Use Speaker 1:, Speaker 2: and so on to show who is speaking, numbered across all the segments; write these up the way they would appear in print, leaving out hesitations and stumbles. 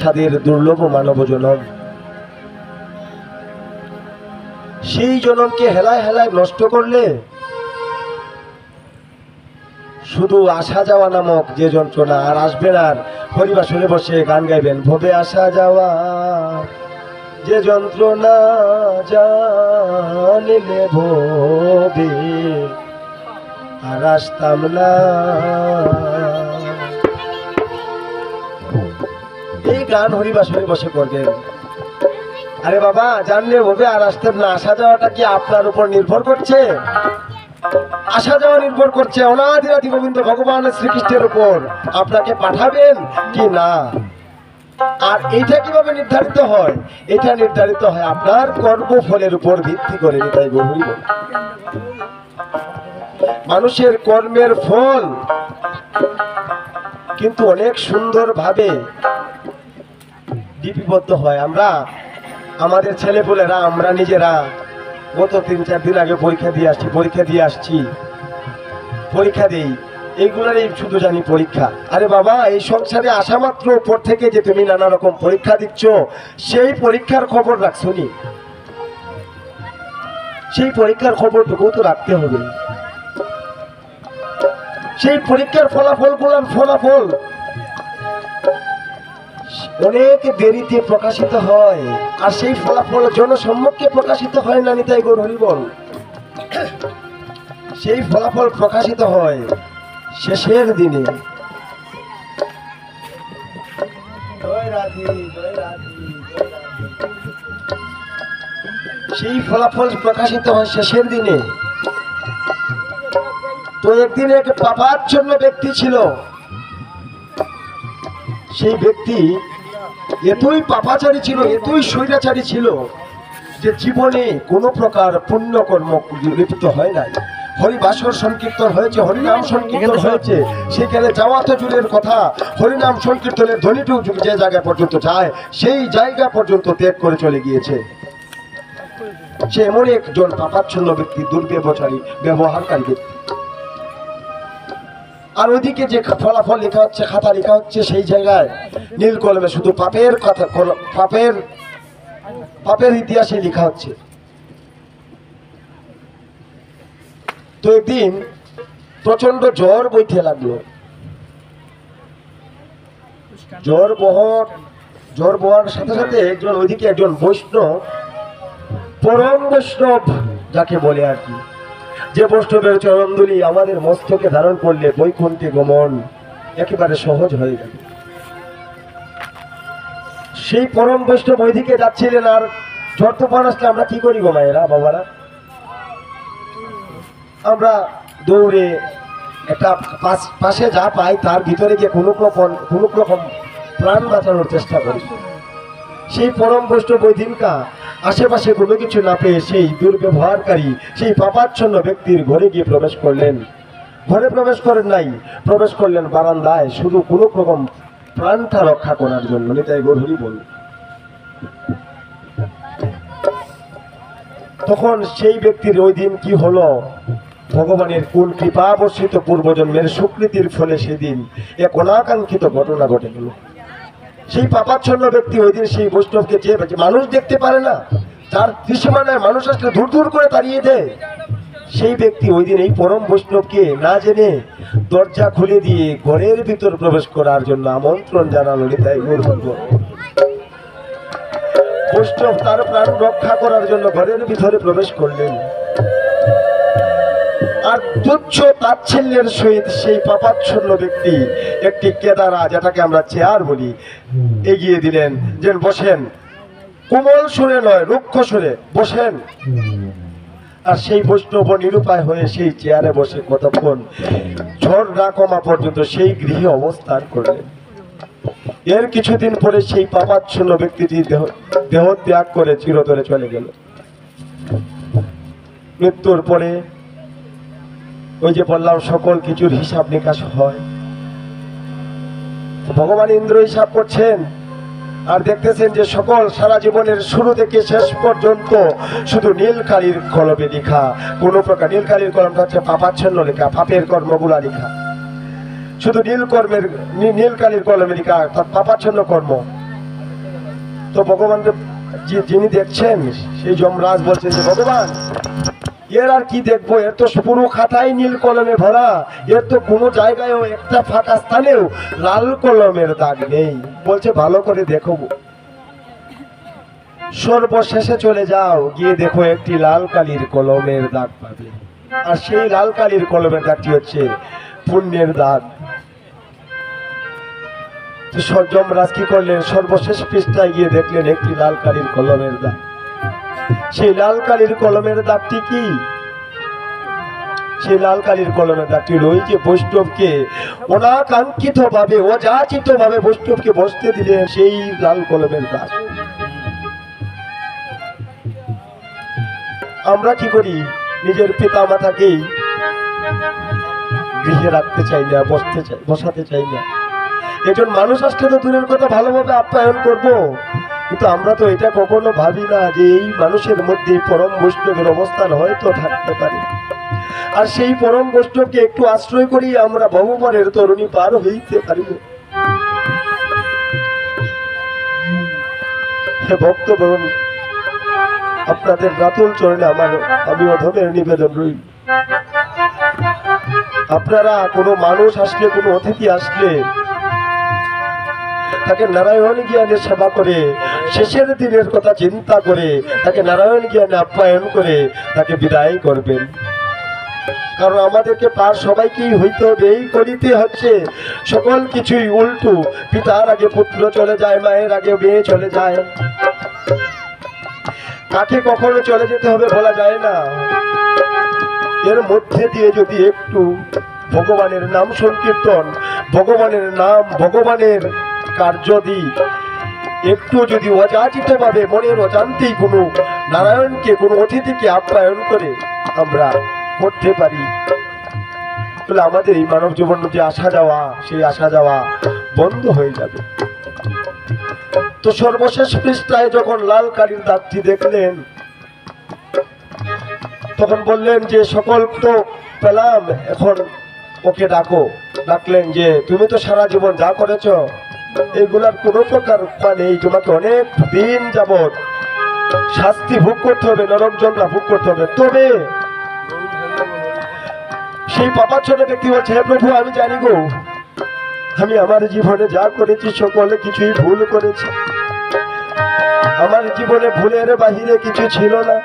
Speaker 1: স্বাদের দুর্লভ মানব জনম। সেই জনমকে হেলায় হেলায় নষ্ট করলে শুধু আসা যাওয়া নামক যে যন্ত্রণা আর আসবেন। আর হরিবাসরে বসে গান গাইবেন, ভবে আসা যাওয়া যে যন্ত্রণা জানিলে ভবে আর আসতাম না। এই গান হরিবাসরে বসে করবেন। আরে বাবা, জানলে ভবে আর আসতেন না। আসা যাওয়াটা কি আপনার উপর নির্ভর করছে? আসা যাওয়া নির্ভর করছে অনাদিরাদি গোবিন্দ ভগবান শ্রীকৃষ্ণের উপর, আপনাকে পাঠাবেন কি না। আর এইটা কিভাবে নির্ধারিত হয়? এটা নির্ধারিত হয় আপনার কর্মফলের উপর ভিত্তি করে। তাই বলি, মানুষের কর্মের ফল কিন্তু অনেক সুন্দর ভাবে লিপিবদ্ধ হয়। আমরা আমাদের ছেলেপুলেরা, আমরা নিজেরা গত 3-4 দিন আগে পরীক্ষা দিয়ে আসছি, পরীক্ষা দেই, এইগুলারই শুধু জানি পরীক্ষা। আরে বাবা, এই সংসারে আসা মাত্র উপর থেকে যে তুমি নানা রকম পরীক্ষা দিচ্ছ, সেই পরীক্ষার খবর রাখছো নি? সেই পরীক্ষার খবরটুকু তো রাখতে হবে। সেই পরীক্ষার ফলাফল অনেক দেরিতে প্রকাশিত হয়, আর সেই ফলাফল জনসম্মুখে প্রকাশিত হয় না। নিতাই গৌর হরি বল। সেই ফলাফল প্রকাশিত হয় শেষের দিনে। সেই ফলাফল প্রকাশিত হয় শেষের দিনে। তো একদিন এক পাপাচ্ছন্ন ব্যক্তি ছিল। সেই ব্যক্তি এতই পাপাচারী ছিল, এতই স্বৈরাচারী ছিল যে জীবনে কোনো প্রকার পুণ্যকর্ম লিপ্ত হয় নাই। হরিবাসর সংকীর্তন হয়েছে, হরিনাম সংকীর্তন হয়েছে, সেখানে যাওয়া তো দূরের কথা, হরিনাম সংকীর্তনের ধ্বনিটুকু যে জায়গা পর্যন্ত যায়, সেই জায়গা পর্যন্ত ত্যাগ করে চলে গিয়েছে। সে এমন একজন পাপাচ্ছন্ন ব্যক্তি, দুর্ব্যবচারী, ব্যবহারকারী ব্যক্তি। আর ওইদিকে যে ফলাফল লেখা হচ্ছে, খাতা লেখা হচ্ছে, সেই জায়গায় নীল কলমে শুধু পাপের কথা, পাপের ইতিহাসে লেখা হচ্ছে। তো একদিন প্রচন্ড জ্বর বইতে লাগলো। জ্বর বহার সাথে সাথে ওইদিকে একজন বৈষ্ণব, পরম বৈষ্ণব যাকে বলে আর কি, যে বৈষ্ণবের চরণধুলি আমাদের মস্তকে ধারণ করলে বৈকুণ্ঠে গমন একেবারে সহজ হয়ে গেল। সেই পরম বৈষ্ণব ওইদিকে যাচ্ছিলেন। আর জ্বর তুফান আসলে আমরা কি করি গো মায়েরা, বাবারা? আমরা দৌড়ে একটা পাশে যা পাই তার ভিতরে গিয়ে কোনো রকম প্রাণ বাঁচানোর চেষ্টা করি। সেই পরম বৈষ্ণব ওই দিনকা আশেপাশে কোনো কিছু না পেয়ে সেই দুর্ব্যবহারকারী, সেই পাপাচ্ছন্ন ব্যক্তির ঘরে গিয়ে প্রবেশ করলেন। ঘরে প্রবেশ করেন নাই, প্রবেশ করলেন বারান্দায়, শুধু কোনো রকম প্রাণটা রক্ষা করার জন্য। নিতাই গৌর হরি বল। তখন সেই ব্যক্তির ওই দিন কি হলো, ভগবানের কোন কৃপা বর্ষিত পূর্বজন্মের স্বীকৃতির ফলে সেদিন এক অনাকাঙ্ক্ষিত ঘটনা ঘটে গেল। সেই পাপাচ্ছন্ন ব্যক্তি ওই দিন সেই বৈষ্ণবকে যে মানুষ দেখতে পারে না, তার দৃশ্যমানায় মানুষ আসলে দূর দূর করে তাড়িয়ে দেয়, সেই ব্যক্তি ওই দিন এই পরম বৈষ্ণবকে না জেনে দরজা খুলে দিয়ে ঘরের ভিতর প্রবেশ করার জন্য আমন্ত্রণ জানালো। তাই বৈষ্ণব তার প্রাণ রক্ষা করার জন্য ঘরের ভিতরে প্রবেশ করলেন। আর তুচ্ছ তাচ্ছিল্যের সহিত সেই পাপাচ্ছন্ন ব্যক্তি একটি কেদারা, যেটাকে আমরা চেয়ার বলি, এগিয়ে দিলেন, যে বসেন। কোমল সুরে নয়, রুক্ষ সুরে বসেন। আর সেই বৈষ্ণব নিরুপায় হয়ে সেই চেয়ারে বসে কতক্ষণ ঝড় না কমা পর্যন্ত সেই গৃহে অবস্থান করলেন। এর কিছুদিন পরে সেই পাপাচ্ছন্ন ব্যক্তিটি দেহ ত্যাগ করে চিরতরে চলে গেল। মৃত্যুর পরে ওই যে বললাম সকল কিছুর হিসাব নিকাশ হয়। ভগবান ইন্দ্র হিসাব করছেন আর দেখতেছেন যে সকল সারা জীবনের শুরু থেকে শেষ পর্যন্ত শুধু নীলকালির কলমে লেখা, কোন প্রকার নীলকালির কলমটা হচ্ছে পাপাচ্ছন্ন লেখা, পাপের কর্মগুলা লেখা, শুধু নীলকালির কলমে লেখা অর্থাৎ পাপাচ্ছন্ন কর্ম। তো ভগবান যিনি দেখছেন সেই যমরাজ বলছেন যে ভগবান, এর আর কি দেখবো, এর তো পুরো খাতায় নীল কলমে ভরা, এর তো কোনো জায়গায়ও একটা ফাঁকা স্থানেও লাল কলমের দাগ নেই। বলছে ভালো করে দেখো, সর্বশেষে চলে যাও, গিয়ে দেখো একটি লাল কালির কলমের দাগ পাবে, আর সেই লাল কালির কলমের দাগটি হচ্ছে পুণ্যের দাগ। যমরাজ কি করলেন, সর্বশেষ পৃষ্ঠায় গিয়ে দেখলেন একটি লাল কালির কলমের দাগ। সেই লাল কালির কলমের দাগটি কি? সেই লাল কালির কলমের দাগটি ওই যে বৈষ্ণবকে অনাকাঙ্ক্ষিত ভাবে, অযাচিত ভাবে বৈষ্ণবকে বসতে দিলেন, সেই লাল কলমের দাগ। আমরা কি করি, নিজের পিতা মাতাকেই গৃহে রাখতে চাই না, বসাতে চাই না। একজন মানুষ আসলে তো দূরের কথা ভালোভাবে আপ্যায়ন করব, কিন্তু আমরা তো এটা কখনো ভাবি না যে এই মানুষের মধ্যে পরম বৈষ্ণবের অবস্থান হয়তো থাকতে পারে, আর সেই পরম বৈষ্ণবকে একটু আশ্রয় করি আমরা বহুবারের তরুণী পার হইতে পারিব। হে ভক্তগণ, আপনাদের রাতুল চরণে আমি অধমের নিবেদন রইল, আপনারা কোনো মানুষ আসলে, কোনো অতিথি আসলে তাকে নারায়ণ জ্ঞানে সেবা করে, শেষের দিনের কথা চিন্তা করে তাকে নারায়ণ জ্ঞানে আপ্যায়ন করে তাকে বিদায় করবেন। কারণ আমাদেরকে পার সবাইকেই হইতে হবে, এই করিতে হচ্ছে সকল কিছুই উল্টো। পিতার আগে পুত্র চলে যায়, মায়ের আগে মেয়ে চলে যায়, কাকে কখনো চলে যেতে হবে বলা যায় না। এর মধ্যে দিয়ে যদি একটু ভগবানের নাম সংকীর্তন, ভগবানের নাম, ভগবানের কার্য দিই, একটু যদি অযাচিত ভাবে মনের অজান্তেই কোনো নারায়ণকে, কোনো অতিথিকে আপ্যায়ন করে আমরা করতে পারি, তাহলে আমাদের এই মানব জীবন যে আসা যাওয়া, সেই আসা যাওয়া বন্ধ হয়ে যাবে। তো সর্বশেষ পৃষ্ঠায় যখন লাল কালির দাগটি দেখলেন, তখন বললেন যে সকল তো পেলাম, এখন ওকে ডাকো। ডাকলেন যে তুমি তো সারা জীবন যা করেছ এগুলার কোনো প্রকার নেই, তোমাকে অনেক দিন যাবৎ শাস্তি ভোগ করতে হবে, নরক যন্ত্রণা ভোগ করতে হবে। তবে সেই পাপাচ্ছন্ন ব্যক্তি বলছে, হে প্রভু, আমি জানি গো, আমি আমার জীবনে যা করেছি সকলে কিছুই ভুল করেছি, আমার জীবনে ভুলের বাহিরে কিছু ছিল না।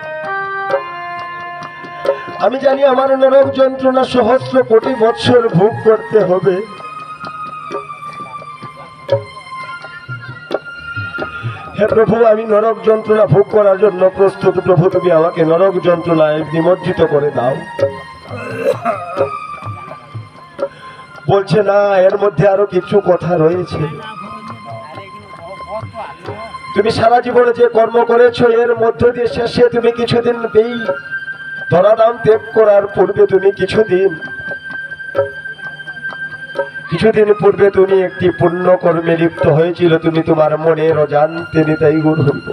Speaker 1: আমি জানি আমার নরক যন্ত্রণা সহস্র কোটি বৎসর ভোগ করতে হবে। হে প্রভু, আমি নরক যন্ত্রণা ভোগ করার জন্য প্রস্তুত। প্রভু, তুমি আমাকে নরক যন্ত্রণায় নিমজ্জিত করে দাও। বলছে না, এর মধ্যে আরো কিছু কথা রয়েছে। তুমি সারা জীবনে যে কর্ম করেছো, এর মধ্য দিয়ে শেষে তুমি কিছুদিন এই ধরাধাম ত্যাগ করার পূর্বে তুমি কিছুদিন পূর্বে তুমি একটি পুণ্য কর্মে লিপ্ত হয়েছিল, তুমি তোমার মনের অজান্তে নিতাই গুরু হইব।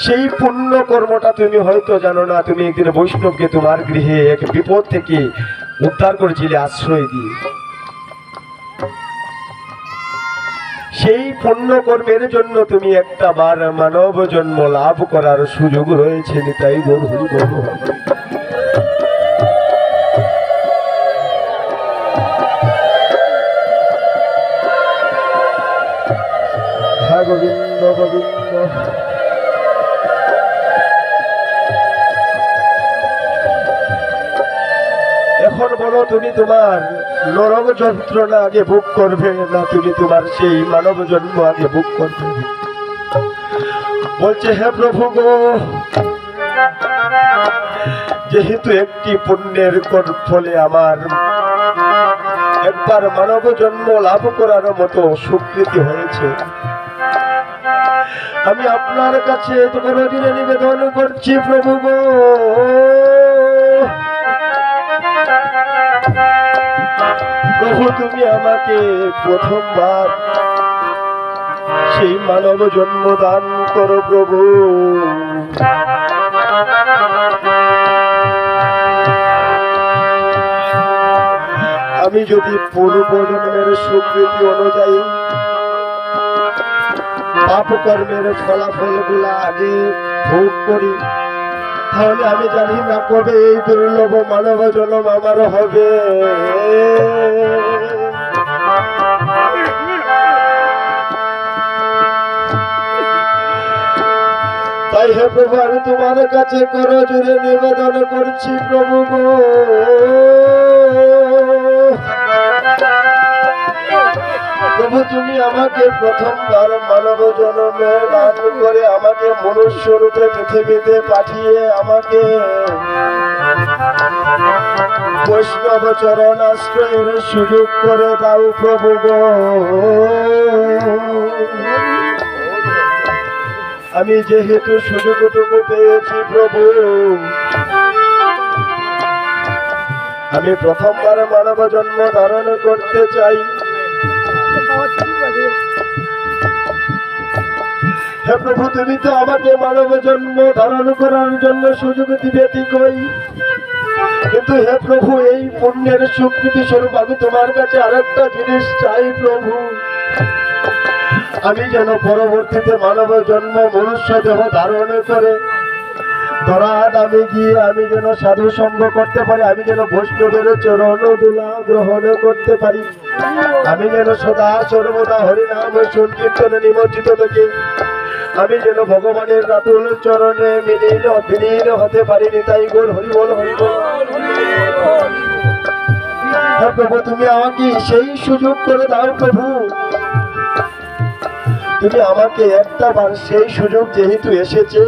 Speaker 1: সেই পুণ্য কর্মটা তুমি হয়তো জানো না। তুমি একদিন বৈষ্ণবকে তোমার গৃহে এক বিপদ থেকে উদ্ধার করেছিলে আশ্রয় দিয়ে। সেই পুণ্য কর্মের জন্য তুমি একটা বার মানব জন্ম লাভ করার সুযোগ রয়েছে। নিতাই গৌর হরি বল। হ্যাঁ গোবিন্দ গোবিন্দ। এখন বলো, তুমি তোমার নরক যন্ত্রণা আগে ভোগ করবে না তুমি তোমার সেই মানব জন্ম আগে ভোগ করবে? বলছে, হে প্রভু গো, যেহেতু একটি পুণ্যের ফলে আমার একবার মানব জন্ম লাভ করার মতো স্বীকৃতি হয়েছে, আমি আপনার কাছে তোমার দিনে নিবেদন করছি প্রভু গো, প্রভু তুমি আমাকে প্রথমবার সেই মানব জন্ম দান করো প্রভু। আমি যদি পূর্ব জন্মের স্বীকৃতি অনুযায়ী পাপ কর্মের ফলাফল গুলা আগে ভোগ করি, তাহলে আমি জানি না কবে এই দুর্লভ মানব জন্ম আমার হবে। তাই হে প্রভু, আমি তোমার কাছে করো জুড়ে নিবেদন করছি প্রভু গো, প্রভু তুমি আমাকে প্রথমবার মানব জন্মে দান করে আমাকে মনুষ্য রূপে পৃথিবীতে পাঠিয়ে আমাকে বৈষ্ণব চরণ আশ্রয়ের সুযোগ করে দাও প্রভু গো। আমি যেহেতু সুযোগটুকু পেয়েছি প্রভু, আমি প্রথমবার মানব জন্ম ধারণ করতে চাই। হে প্রভু, তুমি তো আমাকে মানব জন্ম ধারণ করার জন্য সুযোগ দিবে ঠিকই, কিন্তু হে প্রভু এই পুণ্যের স্বীকৃতি স্বরূপ আমি তোমার কাছে আরেকটা জিনিস চাই প্রভু, আমি যেন পরবর্তীতে মানব জন্ম মনুষ্য দেহ ধারণ করে ধরাধামে গিয়ে আমি যেন সাধু সঙ্গ করতে পারি, আমি যেন বৈষ্ণবের চরণ দুলা গ্রহণ করতে পারি, আমি যেন সদা সর্বদা হরিনাম সংকীর্তনে নিমজ্জিত থেকে আমি যেন ভগবানের রাতুল চরণে বিলীন হতে পারিনি। তাই গোর হরি বল হরি বল। প্রভু তুমি আমাকে সেই সুযোগ করে দাও প্রভু, তুমি আমাকে একটা বার সেই সুযোগ যেহেতু এসেছে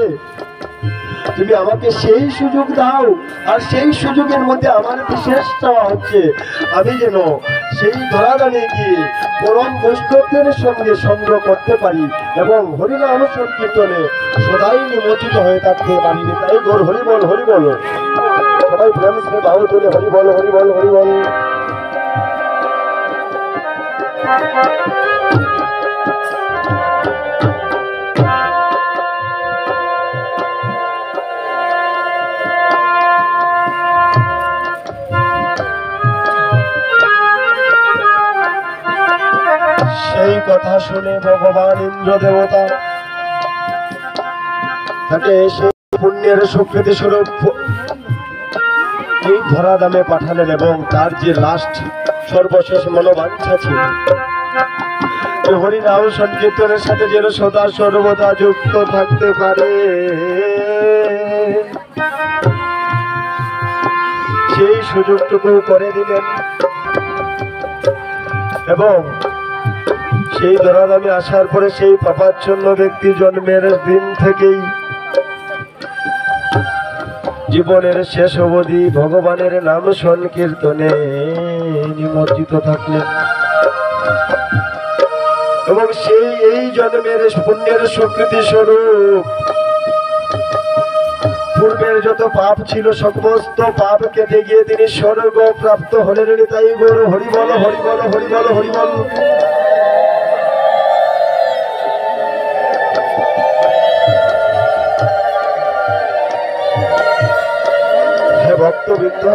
Speaker 1: তুমি আমাকে সেই সুযোগ দাও, আর সেই সুযোগের মধ্যে আমার বিশেষ চাওয়া হচ্ছে আমি যেন সেই ধরাধামে গিয়ে পরম বৈষ্ণবদের সঙ্গে সঙ্গ করতে পারি এবং হরিনাম সংকীর্তনে সদাই নিমজ্জিত হয়ে থাকতে পারিনি। তাই গোর হরি বল হরি বল, সবাই প্রেম সে বাহু তুলে হরি বল হরি বল হরি বল। সেই কথা শুনে ভগবান ইন্দ্র দেবতা তাকে সেই পুণ্যের স্বীকৃতি স্বরূপ এই ধরাধামে পাঠালেন এবং তার যে লাস্ট সর্বশেষ মনোবাঞ্ছা ছিল হরিনাম সংকীর্তনের সাথে যেন সদা সর্বদা যুক্ত থাকতে পারে, সেই সুযোগটুকু করে দিলেন এবং সেই ধরাধামে আসার পরে সেই পাপাচ্ছন্ন ব্যক্তি জন্মের দিন থেকেই জীবনের শেষ অবধি ভগবানের নাম সংকীর্তনে নিমজ্জিত থাকলেন এবং সেই এই জন্মের পুণ্যের স্বীকৃতি স্বরূপ পূর্বের যত পাপ ছিল সমস্ত পাপ কেটে গিয়ে তিনি স্বর্গ প্রাপ্ত হলেন। তাই গৌর হরি বল হরি বল হরি বল হরি বল। হে ভক্তবৃন্দ,